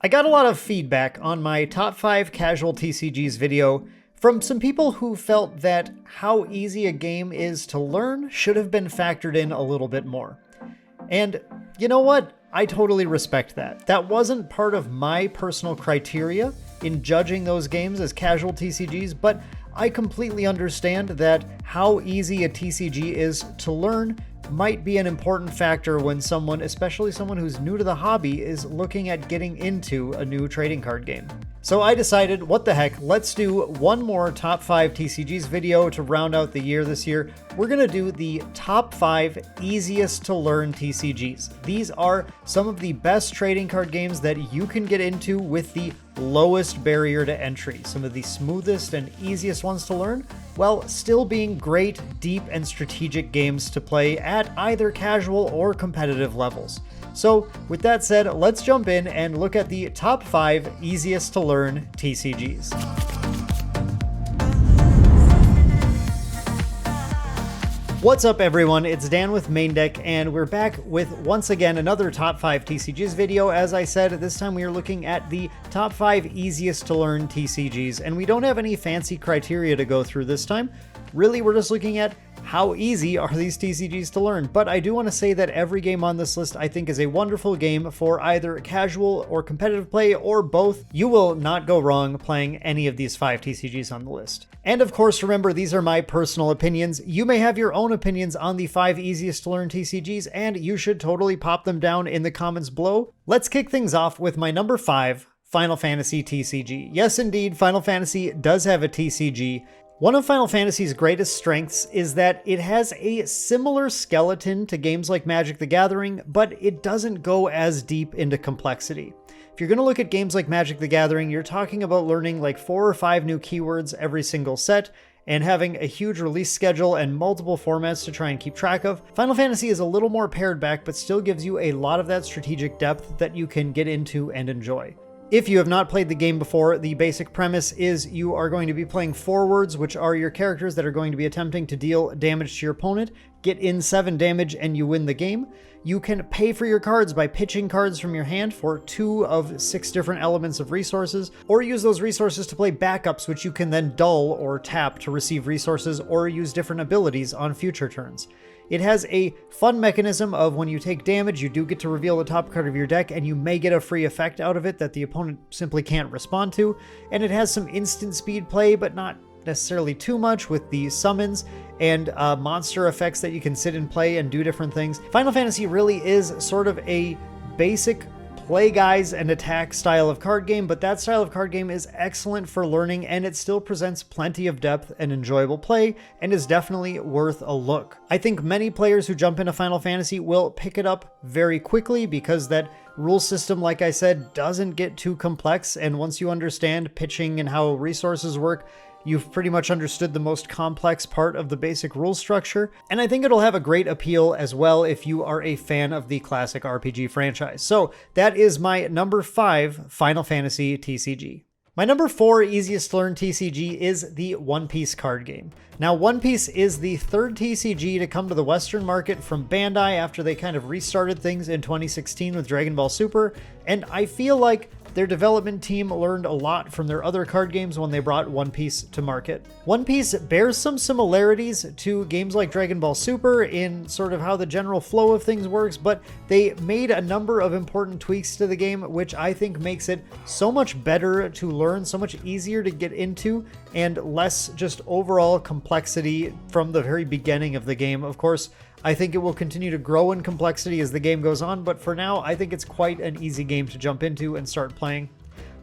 I got a lot of feedback on my top 5 casual TCGs video from some people who felt that how easy a game is to learn should have been factored in a little bit more. And you know what? I totally respect that. That wasn't part of my personal criteria in judging those games as casual TCGs, but I completely understand that how easy a TCG is to learn might be an important factor when someone, especially someone who's new to the hobby, is looking at getting into a new trading card game. So I decided, what the heck, let's do one more top 5 TCGs video to round out the year this year. We're gonna do the top 5 easiest to learn TCGs. These are some of the best trading card games that you can get into with the lowest barrier to entry. Some of the smoothest and easiest ones to learn, while still being great, deep, and strategic games to play at either casual or competitive levels. So with that said, let's jump in and look at the top 5 easiest to learn TCGs. What's up everyone, it's Dan with Main Deck, and we're back with once again another top 5 TCGs video. As I said, this time we are looking at the top 5 easiest to learn TCGs, and we don't have any fancy criteria to go through this time. Really, we're just looking at how easy are these TCGs to learn. But I do want to say that every game on this list I think is a wonderful game for either casual or competitive play, or both. You will not go wrong playing any of these 5 TCGs on the list. And of course, remember, these are my personal opinions. You may have your own opinions on the 5 easiest to learn TCGs, and you should totally pop them down in the comments below. Let's kick things off with my number 5, Final Fantasy TCG. Yes, indeed, Final Fantasy does have a TCG. One of Final Fantasy's greatest strengths is that it has a similar skeleton to games like Magic the Gathering, but it doesn't go as deep into complexity. If you're going to look at games like Magic the Gathering, you're talking about learning like 4 or 5 new keywords every single set, and having a huge release schedule and multiple formats to try and keep track of. Final Fantasy is a little more pared back, but still gives you a lot of that strategic depth that you can get into and enjoy. If you have not played the game before, the basic premise is you are going to be playing forwards, which are your characters that are going to be attempting to deal damage to your opponent, get in 7 damage, and you win the game. You can pay for your cards by pitching cards from your hand for 2 of 6 different elements of resources, or use those resources to play backups, which you can then dull or tap to receive resources or use different abilities on future turns. It has a fun mechanism of when you take damage, you do get to reveal the top card of your deck, and you may get a free effect out of it that the opponent simply can't respond to. And it has some instant speed play, but not necessarily too much, with the summons and monster effects that you can sit and play and do different things. Final Fantasy really is sort of a basic play guys and attack style of card game, but that style of card game is excellent for learning, and it still presents plenty of depth and enjoyable play, and is definitely worth a look. I think many players who jump into Final Fantasy will pick it up very quickly because that rule system, like I said, doesn't get too complex, and once you understand pitching and how resources work, you've pretty much understood the most complex part of the basic rule structure, and I think it'll have a great appeal as well if you are a fan of the classic RPG franchise. So that is my number 5 Final Fantasy TCG. My number 4 easiest to learn TCG is the One Piece card game. Now, One Piece is the 3rd TCG to come to the Western market from Bandai after they kind of restarted things in 2016 with Dragon Ball Super, and I feel like their development team learned a lot from their other card games when they brought One Piece to market. One Piece bears some similarities to games like Dragon Ball Super in sort of how the general flow of things works, but they made a number of important tweaks to the game, which I think makes it so much better to learn, so much easier to get into, and less just overall complexity from the very beginning of the game. Of course, I think it will continue to grow in complexity as the game goes on, but for now, I think it's quite an easy game to jump into and start playing.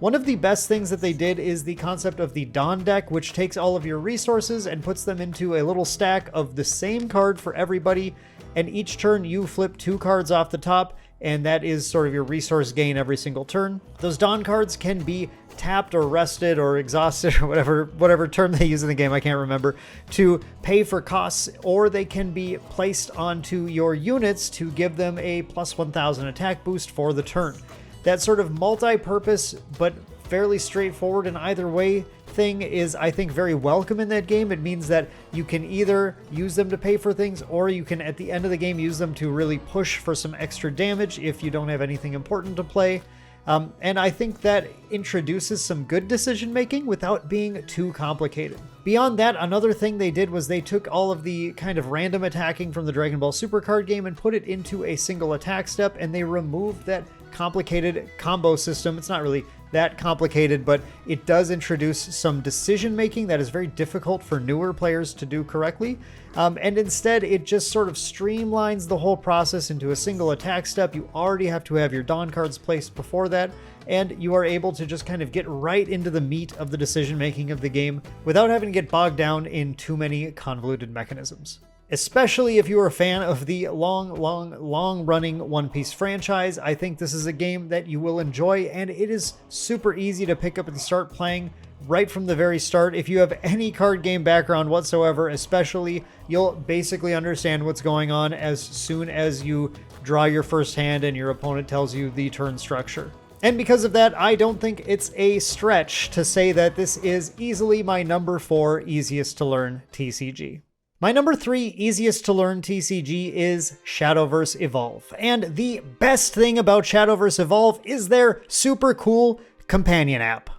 One of the best things that they did is the concept of the Dawn deck, which takes all of your resources and puts them into a little stack of the same card for everybody, and each turn you flip 2 cards off the top, and that is sort of your resource gain every single turn. Those Dawn cards can be tapped or rested or exhausted or whatever term they use in the game, I can't remember, to pay for costs, or they can be placed onto your units to give them a plus 1000 attack boost for the turn. That sort of multi-purpose but fairly straightforward in either way thing is, I think, very welcome in that game. It means that you can either use them to pay for things, or you can at the end of the game use them to really push for some extra damage if you don't have anything important to play. And I think that introduces some good decision making without being too complicated. Beyond that, another thing they did was they took all of the kind of random attacking from the Dragon Ball Super card game and put it into a single attack step, and they removed that complicated combo system. It's not really that complicated, but it does introduce some decision making that is very difficult for newer players to do correctly. And instead, it just sort of streamlines the whole process into a single attack step. You already have to have your Dawn cards placed before that, and you are able to just kind of get right into the meat of the decision making of the game without having to get bogged down in too many convoluted mechanisms. Especially if you're a fan of the long-running One Piece franchise, I think this is a game that you will enjoy, and it is super easy to pick up and start playing right from the very start. If you have any card game background whatsoever, especially, you'll basically understand what's going on as soon as you draw your first hand and your opponent tells you the turn structure. And because of that, I don't think it's a stretch to say that this is easily my number 4 easiest to learn TCG. My number 3 easiest to learn TCG is Shadowverse Evolve. And the best thing about Shadowverse Evolve is their super cool companion app.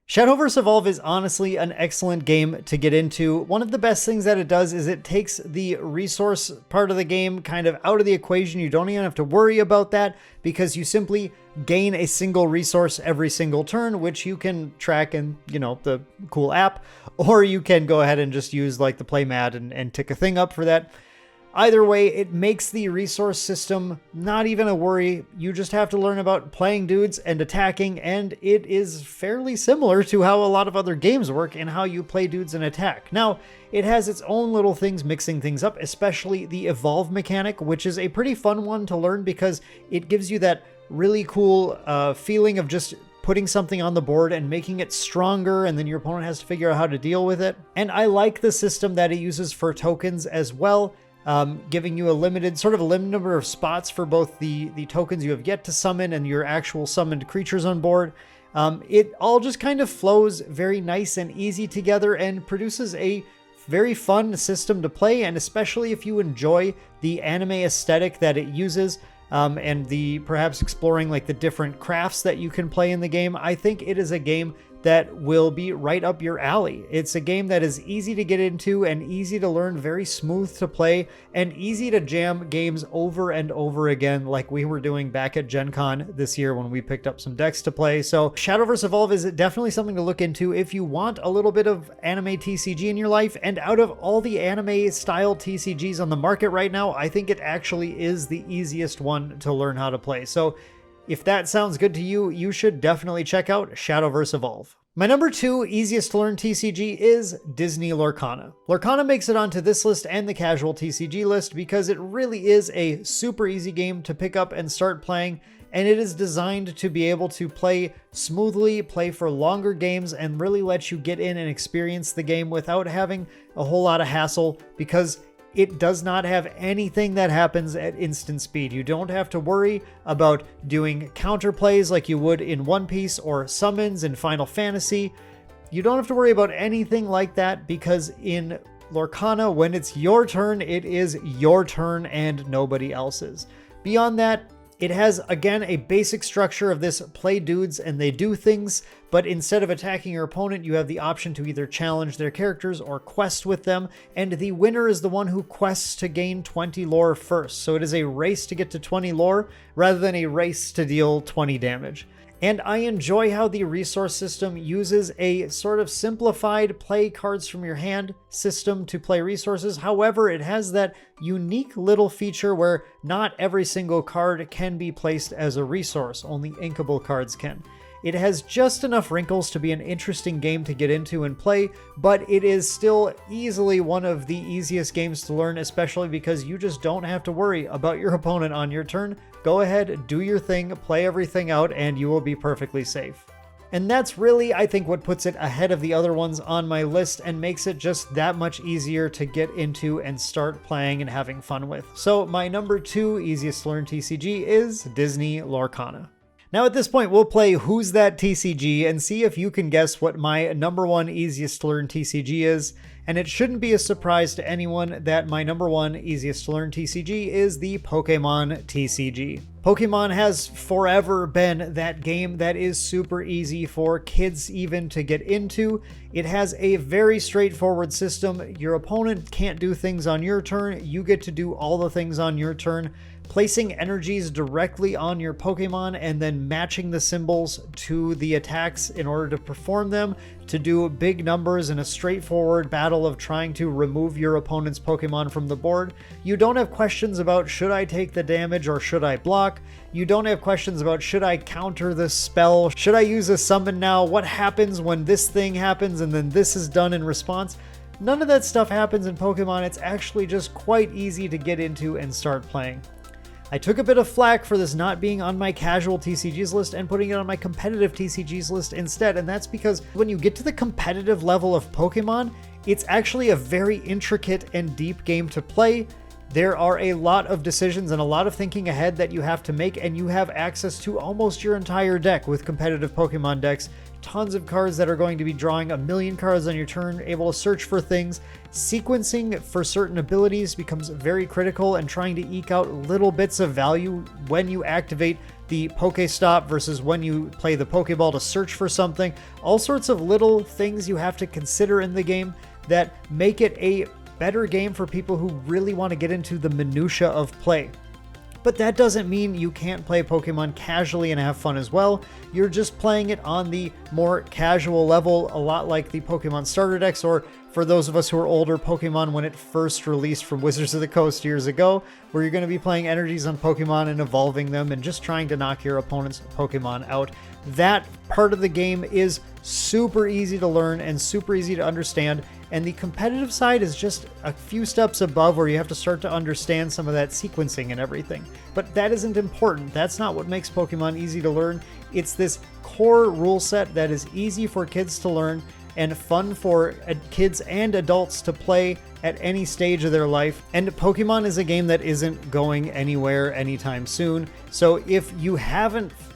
Shadowverse Evolve is honestly an excellent game to get into. One of the best things that it does is it takes the resource part of the game kind of out of the equation. You don't even have to worry about that because you simply gain a single resource every single turn, which you can track in, the cool app, or you can go ahead and just use like the play mat and tick a thing up for that. Either way, it makes the resource system not even a worry. You just have to learn about playing dudes and attacking, and it is fairly similar to how a lot of other games work and how you play dudes and attack. Now, it has its own little things mixing things up, especially the evolve mechanic, which is a pretty fun one to learn because it gives you that really cool feeling of just putting something on the board and making it stronger, and then your opponent has to figure out how to deal with it. And I like the system that it uses for tokens as well. Giving you a limited number of spots for both the tokens you have yet to summon and your actual summoned creatures on board. It all just kind of flows very nice and easy together and produces a very fun system to play, and especially if you enjoy the anime aesthetic that it uses, and the perhaps exploring like the different crafts that you can play in the game, I think it is a game that will be right up your alley. It's a game that is easy to get into and easy to learn, very smooth to play, and easy to jam games over and over again like we were doing back at Gen Con this year when we picked up some decks to play. So Shadowverse Evolve is definitely something to look into if you want a little bit of anime TCG in your life, and out of all the anime style TCGs on the market right now, I think it actually is the easiest one to learn how to play. So if that sounds good to you, you should definitely check out Shadowverse Evolve. My number 2 easiest to learn TCG is Disney Lorcana. Lorcana makes it onto this list and the casual TCG list because it really is a super easy game to pick up and start playing, and it is designed to be able to play smoothly, play for longer games, and really let you get in and experience the game without having a whole lot of hassle, because it does not have anything that happens at instant speed. You don't have to worry about doing counterplays like you would in One Piece or summons in Final Fantasy. You don't have to worry about anything like that because in Lorcana, when it's your turn, it is your turn and nobody else's. Beyond that, it has, again, a basic structure of this play dudes and they do things, but instead of attacking your opponent, you have the option to either challenge their characters or quest with them, and the winner is the one who quests to gain 20 lore first. So it is a race to get to 20 lore rather than a race to deal 20 damage. And I enjoy how the resource system uses a sort of simplified play cards from your hand system to play resources. However, it has that unique little feature where not every single card can be placed as a resource, only inkable cards can. It has just enough wrinkles to be an interesting game to get into and play, but it is still easily one of the easiest games to learn, especially because you just don't have to worry about your opponent on your turn. Go ahead, do your thing, play everything out, and you will be perfectly safe. And that's really, I think, what puts it ahead of the other ones on my list and makes it just that much easier to get into and start playing and having fun with. So my number 2 easiest to learn TCG is Disney Lorcana. Now at this point, we'll play Who's That TCG and see if you can guess what my #1 easiest to learn TCG is. And it shouldn't be a surprise to anyone that my #1 easiest to learn TCG is the Pokemon TCG. Pokemon has forever been that game that is super easy for kids even to get into. It has a very straightforward system. Your opponent can't do things on your turn. You get to do all the things on your turn. Placing energies directly on your Pokemon and then matching the symbols to the attacks in order to perform them to do big numbers in a straightforward battle of trying to remove your opponent's Pokemon from the board. You don't have questions about should I take the damage or should I block. You don't have questions about should I counter this spell, should I use a summon now, what happens when this thing happens and then this is done in response. None of that stuff happens in Pokemon. It's actually just quite easy to get into and start playing. I took a bit of flack for this not being on my casual TCGs list and putting it on my competitive TCGs list instead, and that's because when you get to the competitive level of Pokemon, it's actually a very intricate and deep game to play. There are a lot of decisions and a lot of thinking ahead that you have to make, and you have access to almost your entire deck with competitive Pokemon decks. Tons of cards that are going to be drawing 1,000,000 cards on your turn, able to search for things. Sequencing for certain abilities becomes very critical, and trying to eke out little bits of value when you activate the Pokestop versus when you play the Pokeball to search for something. All sorts of little things you have to consider in the game that make it a better game for people who really want to get into the minutia of play. But that doesn't mean you can't play Pokemon casually and have fun as well. You're just playing it on the more casual level, a lot like the Pokemon starter decks, or for those of us who are older, Pokemon when it first released from Wizards of the Coast years ago, where you're going to be playing energies on Pokemon and evolving them and just trying to knock your opponent's Pokemon out. That part of the game is super easy to learn and super easy to understand, and the competitive side is just a few steps above where you have to start to understand some of that sequencing and everything. But that isn't important. That's not what makes Pokemon easy to learn. It's this core rule set that is easy for kids to learn and fun for kids and adults to play at any stage of their life. And Pokemon is a game that isn't going anywhere anytime soon. So if you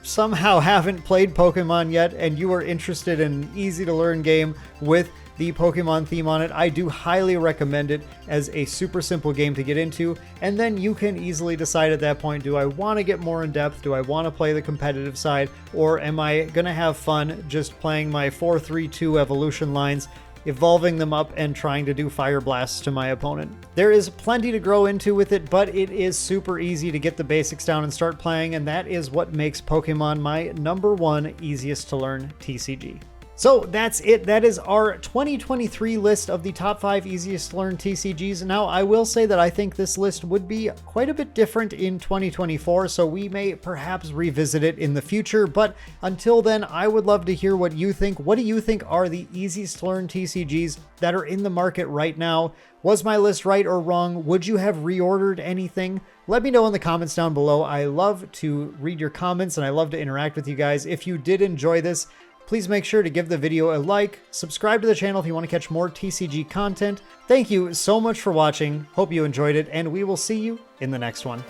somehow haven't played Pokemon yet and you are interested in an easy to learn game with the Pokemon theme on it, I do highly recommend it as a super simple game to get into, and then you can easily decide at that point, do I want to get more in depth, do I want to play the competitive side, or am I going to have fun just playing my 4-3-2 evolution lines, evolving them up and trying to do fire blasts to my opponent. There is plenty to grow into with it, but it is super easy to get the basics down and start playing, and that is what makes Pokemon my #1 easiest to learn TCG. So that's it. That is our 2023 list of the top 5 easiest to learn TCGs. Now, I will say that I think this list would be quite a bit different in 2024, so we may perhaps revisit it in the future. But until then, I would love to hear what you think. What do you think are the easiest to learn TCGs that are in the market right now? Was my list right or wrong? Would you have reordered anything? Let me know in the comments down below. I love to read your comments and I love to interact with you guys. If you did enjoy this, please make sure to give the video a like, subscribe to the channel if you want to catch more TCG content. Thank you so much for watching, hope you enjoyed it, and we will see you in the next one.